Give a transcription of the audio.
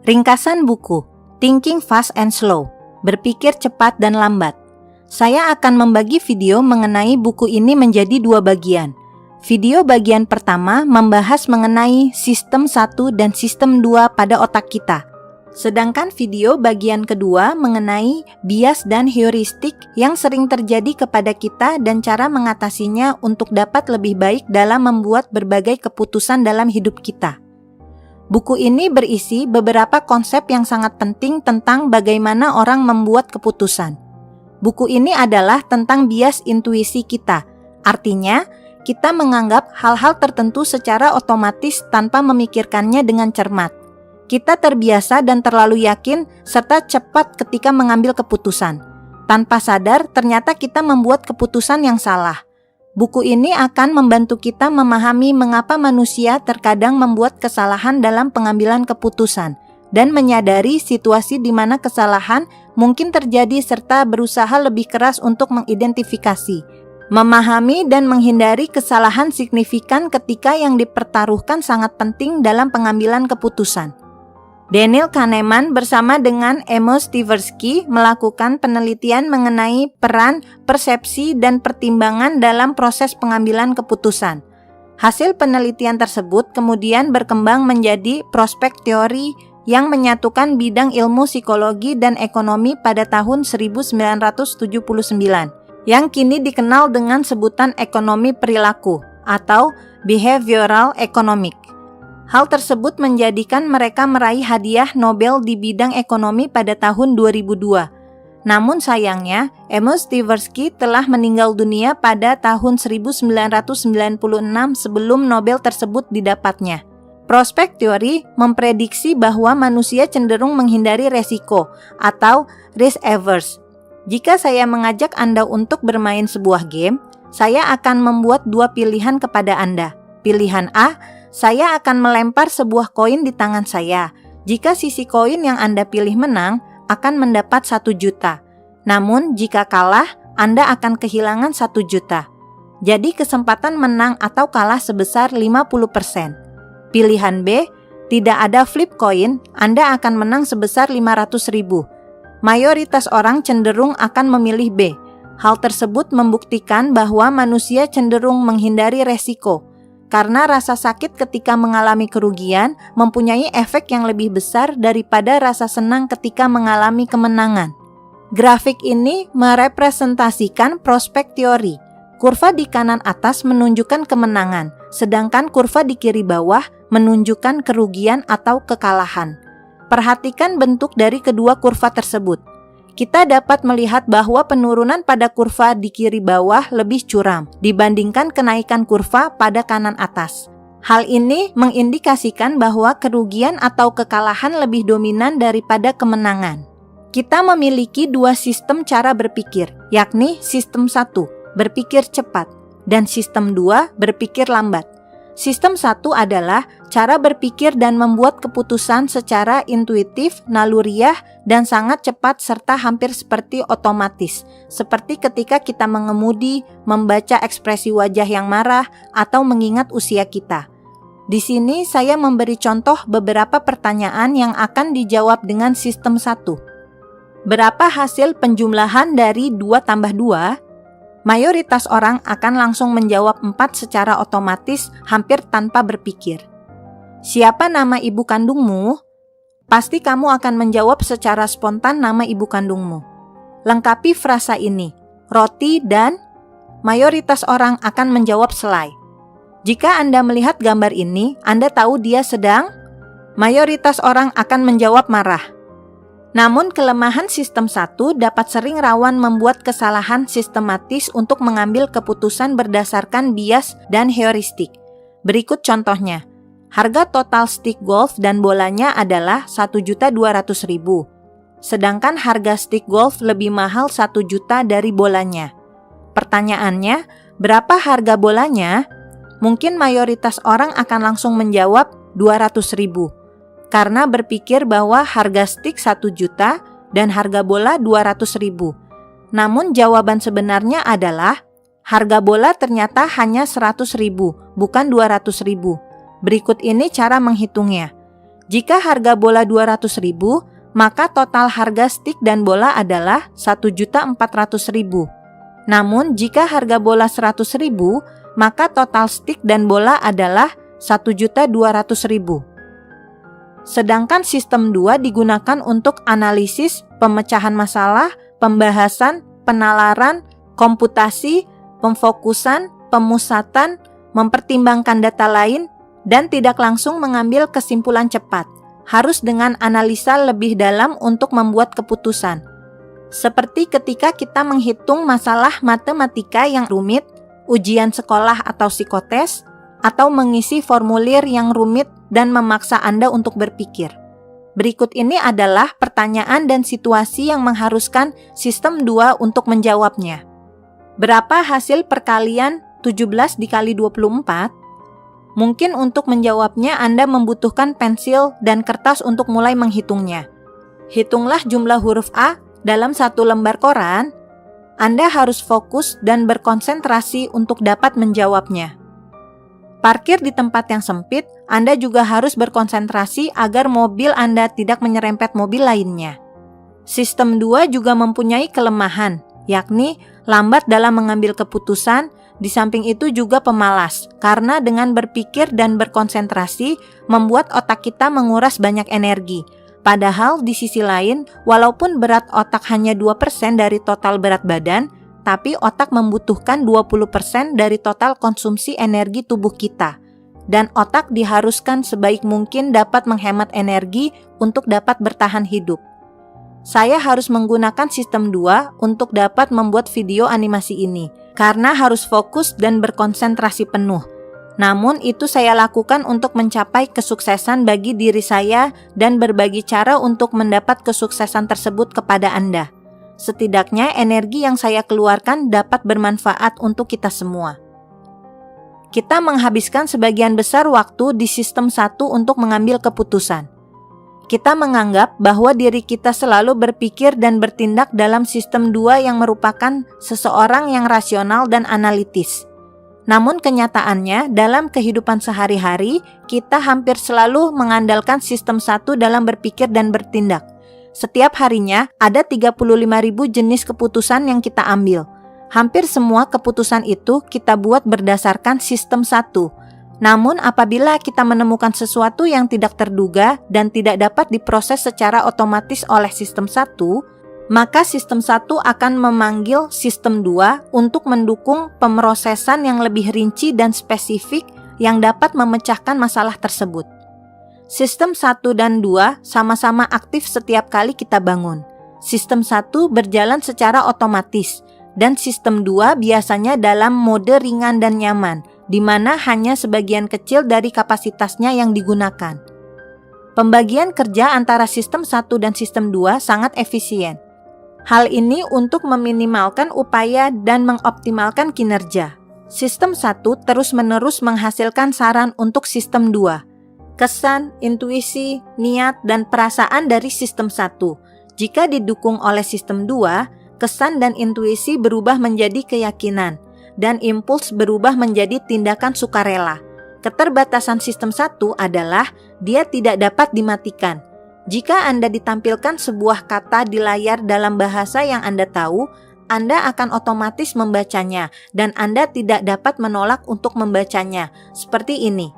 Ringkasan buku, Thinking Fast and Slow, berpikir cepat dan lambat. Saya akan membagi video mengenai buku ini menjadi dua bagian. Video bagian pertama membahas mengenai sistem 1 dan sistem 2 pada otak kita. Sedangkan video bagian kedua mengenai bias dan heuristik yang sering terjadi kepada kita dan cara mengatasinya untuk dapat lebih baik dalam membuat berbagai keputusan dalam hidup kita. Buku ini berisi beberapa konsep yang sangat penting tentang bagaimana orang membuat keputusan. Buku ini adalah tentang bias intuisi kita. Artinya, kita menganggap hal-hal tertentu secara otomatis tanpa memikirkannya dengan cermat. Kita terbiasa dan terlalu yakin serta cepat ketika mengambil keputusan. Tanpa sadar, ternyata kita membuat keputusan yang salah. Buku ini akan membantu kita memahami mengapa manusia terkadang membuat kesalahan dalam pengambilan keputusan dan menyadari situasi di mana kesalahan mungkin terjadi serta berusaha lebih keras untuk mengidentifikasi, memahami dan menghindari kesalahan signifikan ketika yang dipertaruhkan sangat penting dalam pengambilan keputusan. Daniel Kahneman bersama dengan Amos Tversky melakukan penelitian mengenai peran, persepsi, dan pertimbangan dalam proses pengambilan keputusan. Hasil penelitian tersebut kemudian berkembang menjadi prospek teori yang menyatukan bidang ilmu psikologi dan ekonomi pada tahun 1979, yang kini dikenal dengan sebutan ekonomi perilaku atau behavioral economic. Hal tersebut menjadikan mereka meraih hadiah Nobel di bidang ekonomi pada tahun 2002. Namun sayangnya, Amos Tversky telah meninggal dunia pada tahun 1996 sebelum Nobel tersebut didapatnya. Prospek teori memprediksi bahwa manusia cenderung menghindari resiko atau risk averse. Jika saya mengajak Anda untuk bermain sebuah game, saya akan membuat dua pilihan kepada Anda. Pilihan A, saya akan melempar sebuah koin di tangan saya. Jika sisi koin yang Anda pilih menang, akan mendapat 1 juta. Namun, jika kalah, Anda akan kehilangan 1 juta. Jadi, kesempatan menang atau kalah sebesar 50%. Pilihan B, tidak ada flip koin, Anda akan menang sebesar 500.000. Mayoritas orang cenderung akan memilih B. Hal tersebut membuktikan bahwa manusia cenderung menghindari resiko, karena rasa sakit ketika mengalami kerugian mempunyai efek yang lebih besar daripada rasa senang ketika mengalami kemenangan. Grafik ini merepresentasikan prospek teori. Kurva di kanan atas menunjukkan kemenangan, sedangkan kurva di kiri bawah menunjukkan kerugian atau kekalahan. Perhatikan bentuk dari kedua kurva tersebut. Kita dapat melihat bahwa penurunan pada kurva di kiri bawah lebih curam dibandingkan kenaikan kurva pada kanan atas. Hal ini mengindikasikan bahwa kerugian atau kekalahan lebih dominan daripada kemenangan. Kita memiliki dua sistem cara berpikir, yakni sistem 1, berpikir cepat, dan sistem 2, berpikir lambat. Sistem 1 adalah cara berpikir dan membuat keputusan secara intuitif, naluriah, dan sangat cepat serta hampir seperti otomatis, seperti ketika kita mengemudi, membaca ekspresi wajah yang marah, atau mengingat usia kita. Di sini saya memberi contoh beberapa pertanyaan yang akan dijawab dengan sistem 1. Berapa hasil penjumlahan dari 2 tambah 2? Mayoritas orang akan langsung menjawab 4 secara otomatis hampir tanpa berpikir. Siapa nama ibu kandungmu? Pasti kamu akan menjawab secara spontan nama ibu kandungmu. Lengkapi frasa ini, roti dan mayoritas orang akan menjawab selai. Jika Anda melihat gambar ini, Anda tahu dia sedang? Mayoritas orang akan menjawab marah. Namun kelemahan sistem 1 dapat sering rawan membuat kesalahan sistematis untuk mengambil keputusan berdasarkan bias dan heuristik. Berikut contohnya. Harga total stick golf dan bolanya adalah 1.200.000. Sedangkan harga stick golf lebih mahal 1 juta dari bolanya. Pertanyaannya, berapa harga bolanya? Mungkin mayoritas orang akan langsung menjawab 200.000. Karena berpikir bahwa harga stick 1 juta dan harga bola 200.000. Namun jawaban sebenarnya adalah harga bola ternyata hanya 100.000, bukan 200.000. Berikut ini cara menghitungnya. Jika harga bola 200.000, maka total harga stik dan bola adalah 1.400.000. Namun, jika harga bola 100.000, maka total stik dan bola adalah 1.200.000. Sedangkan sistem 2 digunakan untuk analisis, pemecahan masalah, pembahasan, penalaran, komputasi, pemfokusan, pemusatan, mempertimbangkan data lain, dan tidak langsung mengambil kesimpulan cepat. Harus dengan analisa lebih dalam untuk membuat keputusan. Seperti ketika kita menghitung masalah matematika yang rumit, ujian sekolah atau psikotes, atau mengisi formulir yang rumit dan memaksa Anda untuk berpikir. Berikut ini adalah pertanyaan dan situasi yang mengharuskan sistem 2 untuk menjawabnya. Berapa hasil perkalian 17 dikali 24? Mungkin untuk menjawabnya Anda membutuhkan pensil dan kertas untuk mulai menghitungnya. Hitunglah jumlah huruf A dalam satu lembar koran. Anda harus fokus dan berkonsentrasi untuk dapat menjawabnya. Parkir di tempat yang sempit, Anda juga harus berkonsentrasi agar mobil Anda tidak menyerempet mobil lainnya. Sistem 2 juga mempunyai kelemahan, yakni lambat dalam mengambil keputusan. Di samping itu juga pemalas, karena dengan berpikir dan berkonsentrasi membuat otak kita menguras banyak energi. Padahal di sisi lain, walaupun berat otak hanya 2% dari total berat badan, tapi otak membutuhkan 20% dari total konsumsi energi tubuh kita. Dan otak diharuskan sebaik mungkin dapat menghemat energi untuk dapat bertahan hidup. Saya harus menggunakan sistem 2 untuk dapat membuat video animasi ini, karena harus fokus dan berkonsentrasi penuh. Namun itu saya lakukan untuk mencapai kesuksesan bagi diri saya dan berbagi cara untuk mendapat kesuksesan tersebut kepada Anda. Setidaknya energi yang saya keluarkan dapat bermanfaat untuk kita semua. Kita menghabiskan sebagian besar waktu di sistem 1 untuk mengambil keputusan. Kita menganggap bahwa diri kita selalu berpikir dan bertindak dalam sistem 2 yang merupakan seseorang yang rasional dan analitis. Namun kenyataannya, dalam kehidupan sehari-hari, kita hampir selalu mengandalkan sistem 1 dalam berpikir dan bertindak. Setiap harinya, ada 35.000 jenis keputusan yang kita ambil. Hampir semua keputusan itu kita buat berdasarkan sistem 1. Namun apabila kita menemukan sesuatu yang tidak terduga dan tidak dapat diproses secara otomatis oleh sistem 1, maka sistem 1 akan memanggil sistem 2 untuk mendukung pemrosesan yang lebih rinci dan spesifik yang dapat memecahkan masalah tersebut. Sistem 1 dan 2 sama-sama aktif setiap kali kita bangun. Sistem 1 berjalan secara otomatis, dan sistem 2 biasanya dalam mode ringan dan nyaman, di mana hanya sebagian kecil dari kapasitasnya yang digunakan. Pembagian kerja antara sistem 1 dan sistem 2 sangat efisien. Hal ini untuk meminimalkan upaya dan mengoptimalkan kinerja. Sistem 1 terus-menerus menghasilkan saran untuk sistem 2. Kesan, intuisi, niat, dan perasaan dari sistem 1. Jika didukung oleh sistem 2, kesan dan intuisi berubah menjadi keyakinan, dan impuls berubah menjadi tindakan sukarela. Keterbatasan sistem 1 adalah dia tidak dapat dimatikan. Jika Anda ditampilkan sebuah kata di layar dalam bahasa yang Anda tahu, Anda akan otomatis membacanya dan Anda tidak dapat menolak untuk membacanya. Seperti ini.